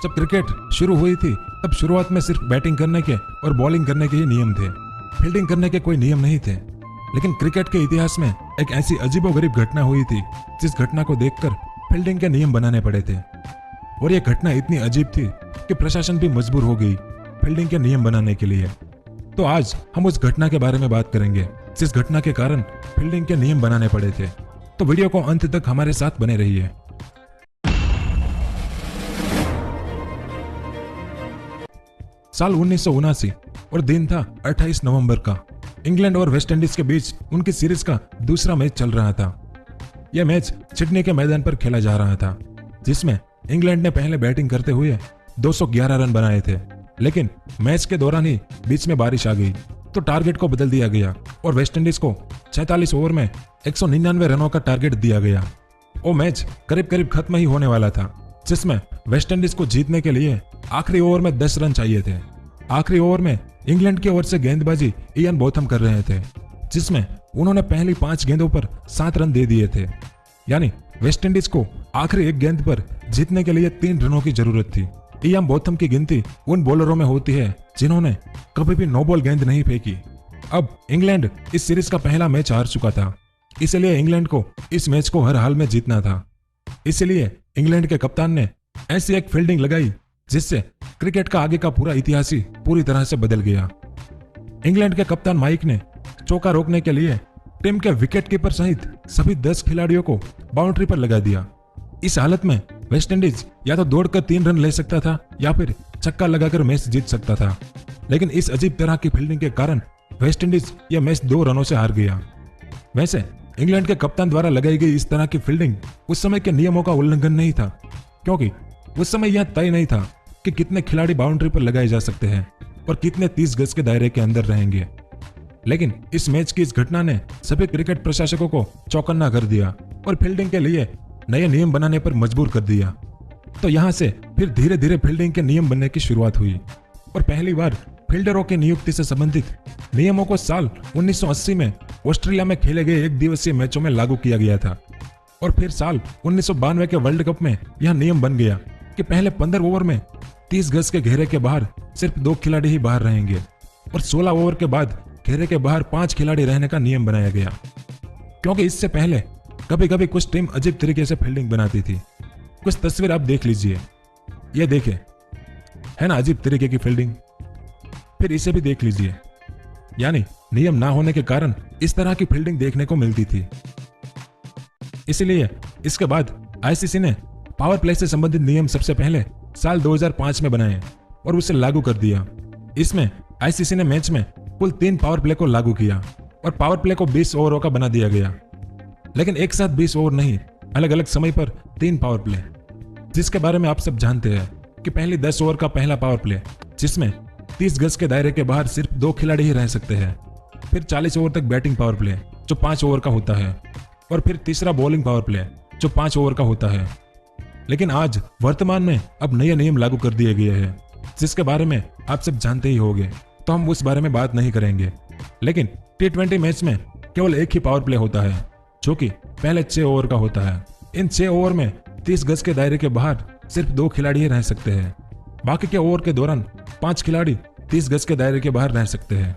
जब क्रिकेट शुरू हुई थी तब शुरुआत में सिर्फ बैटिंग करने के और बॉलिंग करने के ही नियम थे। फील्डिंग करने के कोई नियम नहीं थे। लेकिन क्रिकेट के इतिहास में एक ऐसी अजीबोगरीब घटना हुई थी जिस घटना को देखकर फील्डिंग के नियम बनाने पड़े थे। और यह घटना इतनी अजीब थी कि प्रशासन भी मजबूर हो गई फील्डिंग के नियम बनाने के लिए। तो आज हम उस घटना के बारे में बात करेंगे जिस घटना के कारण फील्डिंग के नियम बनाने पड़े थे। तो वीडियो को अंत तक हमारे साथ बने रहिए। साल 1979 और दिन था 28 नवंबर का। इंग्लैंड और वेस्ट इंडीज के बीच उनकी सीरीज का दूसरा मैच चल रहा था। यह मैच सिडनी के मैदान पर खेला जा रहा था, जिसमें इंग्लैंड ने पहले बैटिंग करते हुए 211 रन बनाए थे। लेकिन मैच के दौरान ही बीच में बारिश आ गई तो टारगेट को बदल दिया गया और वेस्ट इंडीज को 46 ओवर में 199 रनों का टारगेट दिया गया। वो मैच करीब करीब खत्म ही होने वाला था, जिसमें वेस्ट इंडीज को जीतने के लिए आखिरी ओवर में 10 रन चाहिए थे। आखिरी ओवर में इंग्लैंड की ओर से गेंदबाजी इयान बोथम कर रहे थे, जिसमें उन्होंने पहली 5 गेंदों पर 7 रन दे दिए थे। यानी वेस्ट इंडीज को आखिरी एक गेंद पर जीतने के लिए 3 रनों की जरूरत थी। इयान बोथम की गिनती उन बॉलरों में होती है जिन्होंने कभी भी नो बॉल गेंद नहीं फेंकी। अब इंग्लैंड इस सीरीज का पहला मैच हार चुका था, इसलिए इंग्लैंड को इस मैच को हर हाल में जीतना था। इसलिए इंग्लैंड के कप्तान ने ऐसी एक फील्डिंग लगाई जिससे क्रिकेट का आगे का पूरा इतिहास ही पूरी तरह से बदल गया। इंग्लैंड के कप्तान माइक ने चौका रोकने के लिए टीम के विकेट कीपर सहित सभी 10 खिलाड़ियों को बाउंड्री पर लगा दिया। इस हालत में वेस्ट इंडीज या तो दौड़कर 3 रन ले सकता था या फिर छक्का लगाकर मैच जीत सकता था। लेकिन इस अजीब तरह की फील्डिंग के कारण वेस्ट इंडीज यह मैच 2 रनों से हार गया। वैसे इंग्लैंड के कप्तान द्वारा लगाई गई इस तरह की फील्डिंग उस समय के नियमों का उल्लंघन नहीं था, क्योंकि उस समय यह तय नहीं था कि कितने खिलाड़ी बाउंड्री पर लगाए जा सकते हैं और कितने 30 गज के दायरे के अंदर रहेंगे। लेकिन इस मैच की इस घटना ने सभी क्रिकेट प्रशासकों को चौकन्ना कर दिया और फील्डिंग के लिए नए नियम बनाने पर मजबूर कर दिया। तो यहां से फिर धीरे धीरे फील्डिंग के नियम बनने की शुरुआत हुई और पहली बार फील्डरों की नियुक्ति से संबंधित नियमों को साल 1980 में ऑस्ट्रेलिया में खेले गए 1 दिवसीय मैचों में लागू किया गया था। और फिर साल 1992 के वर्ल्ड कप में यह नियम बन गया कि पहले 15 ओवर में 30 गज के घेरे के बाहर सिर्फ 2 खिलाड़ी ही बाहर रहेंगे और 16 ओवर के बाद घेरे के बाहर 5 खिलाड़ी रहने का नियम बनाया गया। क्योंकि इससे पहले कभी कभी कुछ टीम अजीब तरीके से फील्डिंग बनाती थी। कुछ तस्वीर आप देख लीजिए, ये देखें, है ना अजीब तरीके की फील्डिंग। फिर इसे भी देख लीजिए, यानी नियम ना होने के कारण इस तरह की फील्डिंग देखने को मिलती थी। इसलिए इसके बाद आईसीसी ने पावर प्ले से संबंधित नियम सबसे पहले साल 2005 में बनाए और उसे लागू कर दिया। इसमें आईसीसी ने मैच में कुल 3 पावर प्ले को लागू किया और पावर प्ले को 20 ओवरों का बना दिया गया। लेकिन एक साथ 20 ओवर नहीं, अलग अलग समय पर 3 पावर प्ले, जिसके बारे में आप सब जानते हैं कि पहले 10 ओवर का पहला पावर प्ले जिसमें 30 गज के दायरे के बाहर सिर्फ 2 खिलाड़ी ही रह सकते हैं। फिर 40 ओवर तक बैटिंग पावर प्ले जो 5 ओवर का होता है और फिर तीसरा बॉलिंग पावर प्ले जो 5 ओवर का होता है। लेकिन आज वर्तमान में अब नए नियम लागू कर दिए गए हैं जिसके बारे में आप सब जानते ही होंगे, तो हम उस बारे में बात नहीं करेंगे। लेकिन T20 मैच में केवल एक ही पावर प्ले होता है जो कि पहले 6 ओवर का होता है। इन 6 ओवर में 30 गज के दायरे के बाहर सिर्फ 2 खिलाड़ी ही रह सकते हैं। बाकी के ओवर के दौरान 5 खिलाड़ी 30 गज के दायरे के बाहर रह सकते हैं।